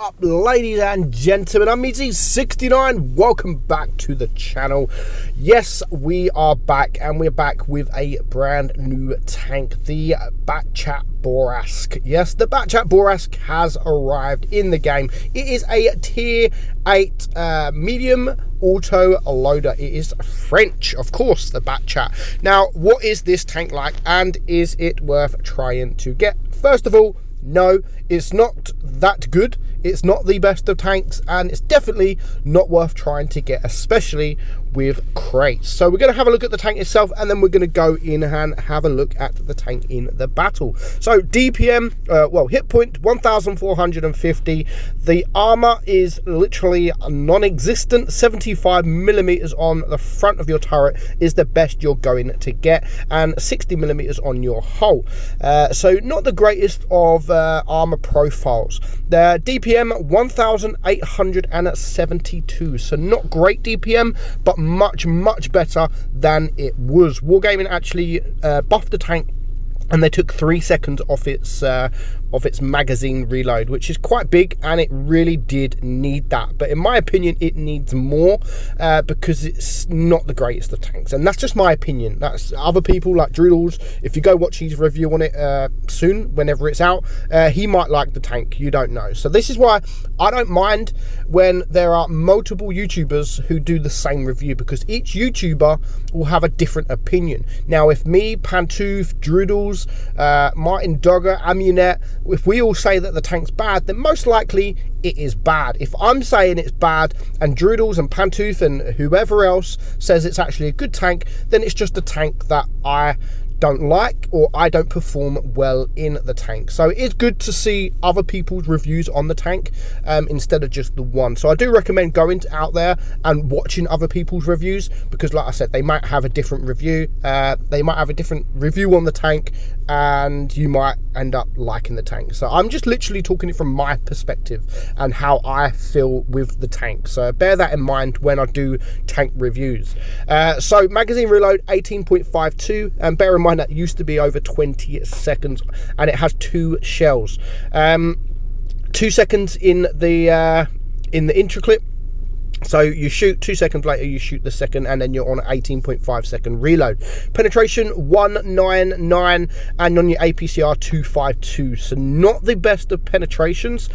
up, ladies and gentlemen? I'm meadsy69. Welcome back to the channel. Yes, we are back, and we're back with a brand new tank, the Batchat Bourrasque. Yes, the Batchat Bourrasque has arrived in the game. It is a tier 8 medium auto loader. It is French, of course, the Batchat. Now, what is this tank like, and is it worth trying to get? First of all, no, it's not that good. It's not the best of tanks, and it's definitely not worth trying to get, especially with crates. So we're going to have a look at the tank itself, and then we're going to go in and have a look at the tank in the battle. So DPM, well, hit point 1450. The armor is literally non-existent. 75 millimeters on the front of your turret is the best you're going to get, and 60 millimeters on your hull. So not the greatest of armor profiles. The DPM 1872, so not great DPM, but much better than it was. Wargaming actually buffed the tank, and they took 3 seconds off its magazine reload, which is quite big, and it really did need that. But in my opinion, it needs more because it's not the greatest of tanks, and that's just my opinion. That's other people like Droodles. If you go watch his review on it soon, whenever it's out, he might like the tank. You don't know. So this is why I don't mind when there are multiple YouTubers who do the same review, because each YouTuber will have a different opinion. Now, if me, Pantooth, Droodles, Martin Dogger, Amunet, if we all say that the tank's bad, then most likely it is bad. If I'm saying it's bad, and Droodles and Pantooth and whoever else says it's actually a good tank, then it's just a tank that I don't like, or I don't perform well in the tank. So it's good to see other people's reviews on the tank instead of just the one. So I do recommend going out there and watching other people's reviews, because like I said, they might have a different review. They might have a different review on the tank, and you might end up liking the tank. So I'm just literally talking it from my perspective and how I feel with the tank. So bear that in mind when I do tank reviews. So magazine reload 18.52, and bear in mind that used to be over 20 seconds, and it has 2 shells. 2 seconds in the intro clip. So you shoot, 2 seconds later you shoot the second, and then you're on 18.5 second reload. Penetration 199, and on your APCR 252. So not the best of penetrations.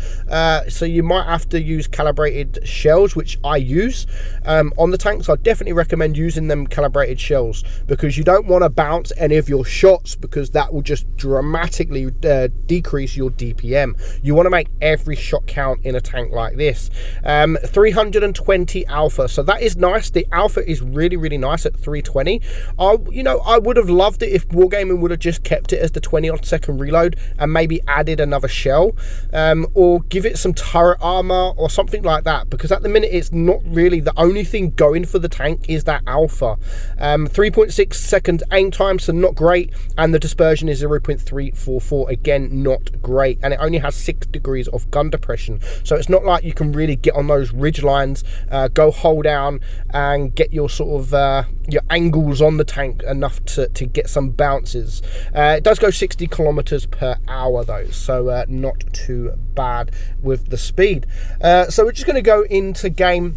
So you might have to use calibrated shells, which I use on the tanks. I definitely recommend using them calibrated shells, because you don't want to bounce any of your shots, because that will just dramatically decrease your DPM. You want to make every shot count in a tank like this. 320 alpha, so that is nice. The alpha is really nice at 320. I would have loved it if Wargaming would have just kept it as the 20-odd second reload and maybe added another shell, or give it some turret armor or something like that, because at the minute it's not really the only thing going for the tank is that alpha. 3.6 seconds aim time, so not great, and the dispersion is 0.344, again not great, and it only has 6 degrees of gun depression, so it's not like you can really get on those ridge lines, go hold down and get your sort of your angles on the tank enough to get some bounces. It does go 60 kilometers per hour though, so not too bad with the speed. So we're just going to go into game,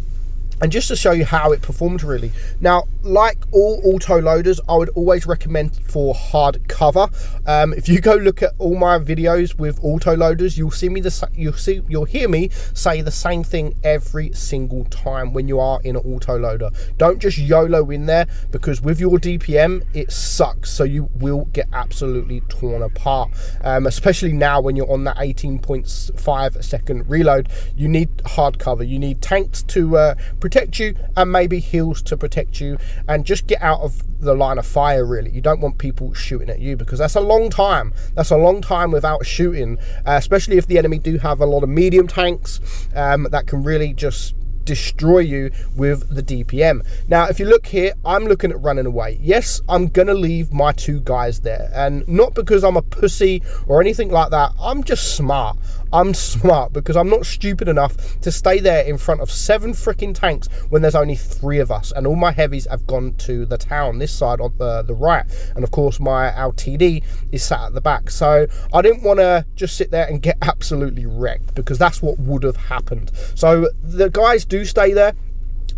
and just to show you how it performed really. Now, like all auto loaders, I would always recommend for hard cover. If you go look at all my videos with auto loaders, you'll hear me say the same thing every single time when you are in an auto loader. Don't just YOLO in there, because with your DPM it sucks, so you will get absolutely torn apart. Especially now when you're on that 18.5 second reload, you need hard cover. You need tanks to protect you, and maybe heals to protect you, and just get out of the line of fire really. You don't want people shooting at you, because that's a long time. That's a long time without shooting, especially if the enemy do have a lot of medium tanks that can really just destroy you with the DPM. Now, if you look here, I'm looking at running away. Yes, I'm gonna leave my 2 guys there, and not because I'm a pussy or anything like that. I'm just smart. I'm smart, because I'm not stupid enough to stay there in front of 7 freaking tanks when there's only 3 of us, and all my heavies have gone to the town this side on the right, and of course my LTD is sat at the back. So I didn't want to just sit there and get absolutely wrecked, because that's what would have happened. So the guys do stay there.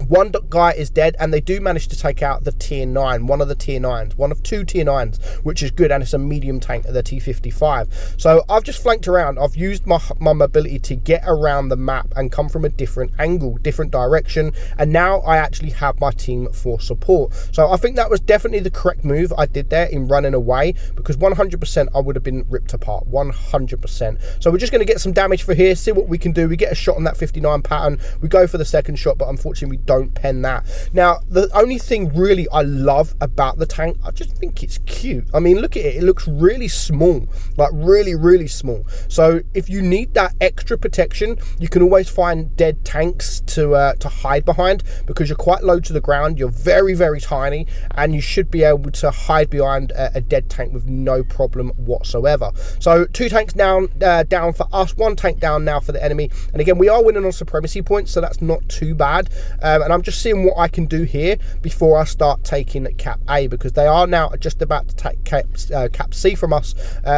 One guy is dead, and they do manage to take out the tier 9, one of the tier 9s, one of 2 tier 9s, which is good, and it's a medium tank, the T55. So I've just flanked around. I've used my mobility to get around the map and come from a different angle, different direction, and now I actually have my team for support. So I think that was definitely the correct move I did there in running away, because 100% I would have been ripped apart, 100%. So we're just going to get some damage for here, see what we can do. We get a shot on that 59 pattern, we go for the second shot, but unfortunately we don't pen that. Now, the only thing really I love about the tank, I just think it's cute. I mean, look at it. It looks really small, like really, really small. So if you need that extra protection, you can always find dead tanks to hide behind, because you're quite low to the ground. You're very, very tiny, and you should be able to hide behind a dead tank with no problem whatsoever. So 2 tanks down for us, 1 tank down now for the enemy. And again, we are winning on supremacy points, so that's not too bad. And I'm just seeing what I can do here before I start taking cap A, because they are now just about to take cap C from us.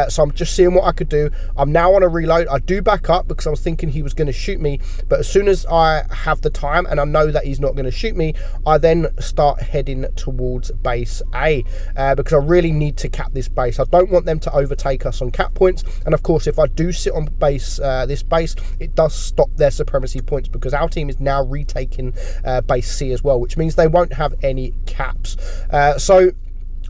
So I'm just seeing what I could do. I'm now on a reload. I do back up because I was thinking he was going to shoot me, but as soon as I have the time and I know that he's not going to shoot me, I then start heading towards base A, because I really need to cap this base. I don't want them to overtake us on cap points, and of course if I do sit on base, this base, it does stop their supremacy points, because our team is now retaking base C as well, which means they won't have any caps. So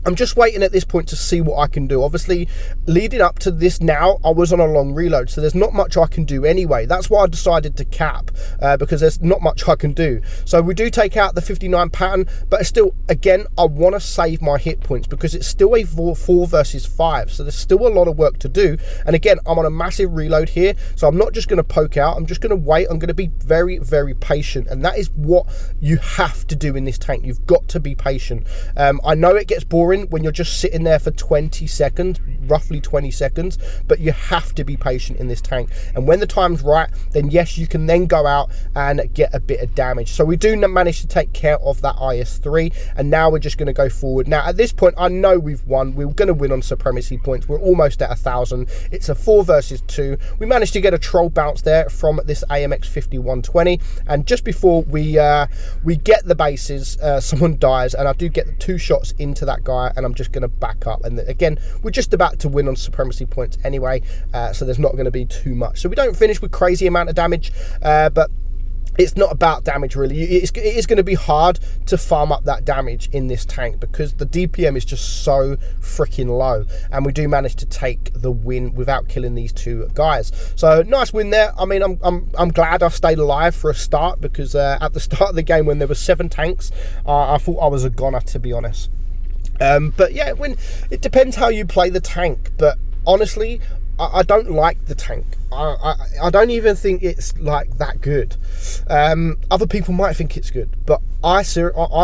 I'm just waiting at this point to see what I can do. Obviously, leading up to this now, I was on a long reload, so there's not much I can do anyway. That's why I decided to cap, because there's not much I can do. So we do take out the 59 pattern, but still, again, I want to save my hit points, because it's still a 4 versus 5, so there's still a lot of work to do. And again, I'm on a massive reload here, so I'm not just going to poke out. I'm just going to wait. I'm going to be very, very patient, and that is what you have to do in this tank. You've got to be patient. I know it gets boring when you're just sitting there for 20 seconds, roughly 20 seconds, but you have to be patient in this tank. And when the time's right, then yes, you can then go out and get a bit of damage. So we do manage to take care of that IS-3, and now we're just going to go forward. Now at this point, I know we've won. We're going to win on supremacy points. We're almost at 1,000. It's a 4 versus 2. We managed to get a troll bounce there from this AMX 5120, and just before we get the bases, someone dies, and I do get the 2 shots into that guy, and I'm just going to back up. And again, we're just about to win on supremacy points anyway, so there's not going to be too much. So we don't finish with crazy amount of damage, but it's not about damage really. It is going to be hard to farm up that damage in this tank, because the DPM is just so freaking low, and we do manage to take the win without killing these 2 guys. So nice win there. I mean, I'm glad I stayed alive for a start, because at the start of the game when there were 7 tanks, I thought I was a goner, to be honest. But yeah, it depends how you play the tank, but honestly, I don't like the tank. I don't even think it's like that good. Other people might think it's good, but I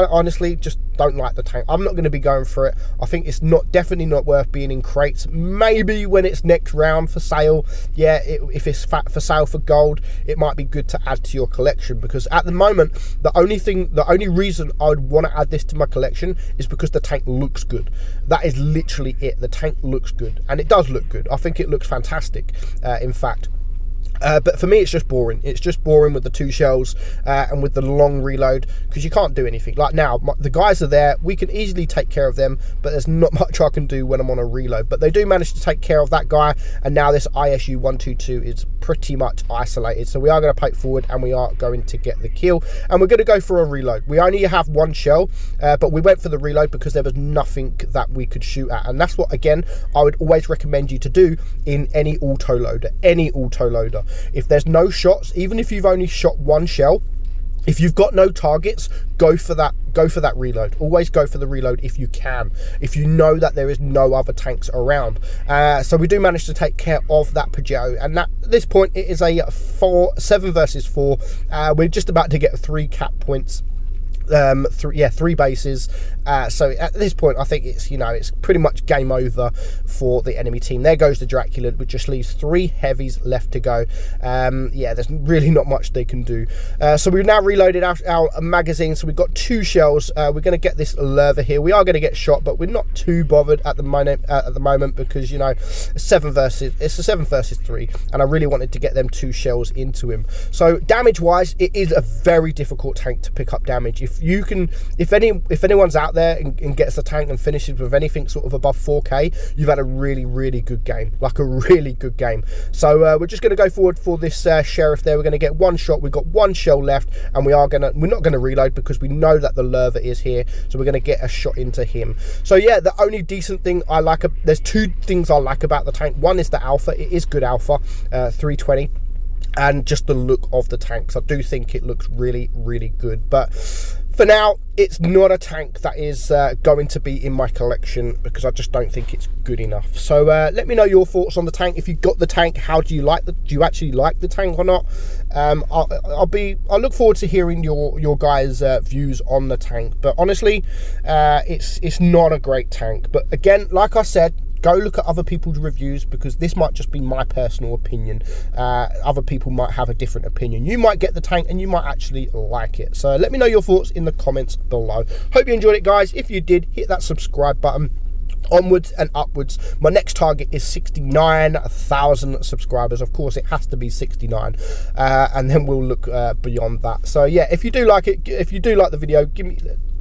honestly just don't like the tank. I'm not going to be going for it. I think it's definitely not worth being in crates. Maybe when it's next round for sale, yeah, if it's for sale for gold, it might be good to add to your collection, because at the moment, the only reason I would want to add this to my collection is because the tank looks good. That is literally it. The tank looks good, and it does look good. I think it looks fantastic, in fact. But for me, it's just boring. It's just boring with the 2 shells and with the long reload, because you can't do anything. Like now, the guys are there. We can easily take care of them, but there's not much I can do when I'm on a reload. But they do manage to take care of that guy, and now this ISU 122 is pretty much isolated. So we are going to poke forward, and we are going to get the kill, and we're going to go for a reload. We only have 1 shell, but we went for the reload because there was nothing that we could shoot at, and that's what, again, I would always recommend you to do in any autoloader. If there's no shots, even if you've only shot 1 shell, if you've got no targets, go for that reload. Always go for the reload if you can, if you know that there is no other tanks around. So we do manage to take care of that Pajero, and at this point it is a 7 versus 4. We're just about to get 3 cap points. three bases. So at this point, I think it's, you know, it's pretty much game over for the enemy team. There goes the Dracula, which just leaves 3 heavies left to go. Yeah, there's really not much they can do. So we've now reloaded our magazine. So we've got 2 shells. We're going to get this Lurva here. We are going to get shot, but we're not too bothered at the moment because, you know, it's a 7 versus 3, and I really wanted to get them 2 shells into him. So damage wise, it is a very difficult tank to pick up damage. If anyone's out there and gets the tank and finishes with anything sort of above 4k, you've had a really good game, like a really good game. So we're just going to go forward for this sheriff there. We're going to get 1 shot. We've got 1 shell left, and we're not going to reload because we know that the Lurva is here, so we're going to get a shot into him. So yeah, the only decent thing I like, there's 2 things I like about the tank. One is the alpha. It is good alpha, 320. And just the look of the tanks. I do think it looks really good, but for now it's not a tank that is going to be in my collection because I just don't think it's good enough. So let me know your thoughts on the tank. If you got the tank, how do you like do you actually like the tank or not? I'll look forward to hearing your guys views on the tank, but honestly it's not a great tank. But again, like I said, go look at other people's reviews because this might just be my personal opinion. Other people might have a different opinion. You might get the tank and you might actually like it. So let me know your thoughts in the comments below. Hope you enjoyed it, guys. If you did, hit that subscribe button. Onwards and upwards. My next target is 69,000 subscribers. Of course, it has to be 69, and then we'll look beyond that. So yeah, if you do like it, if you do like the video,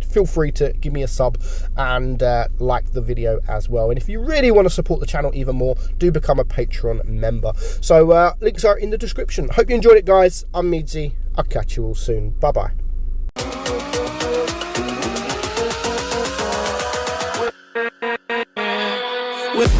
feel free to give me a sub and like the video as well. And if you really want to support the channel even more, do become a Patreon member. So links are in the description. Hope you enjoyed it, guys. I'm Meadsy. I'll catch you all soon. Bye bye. With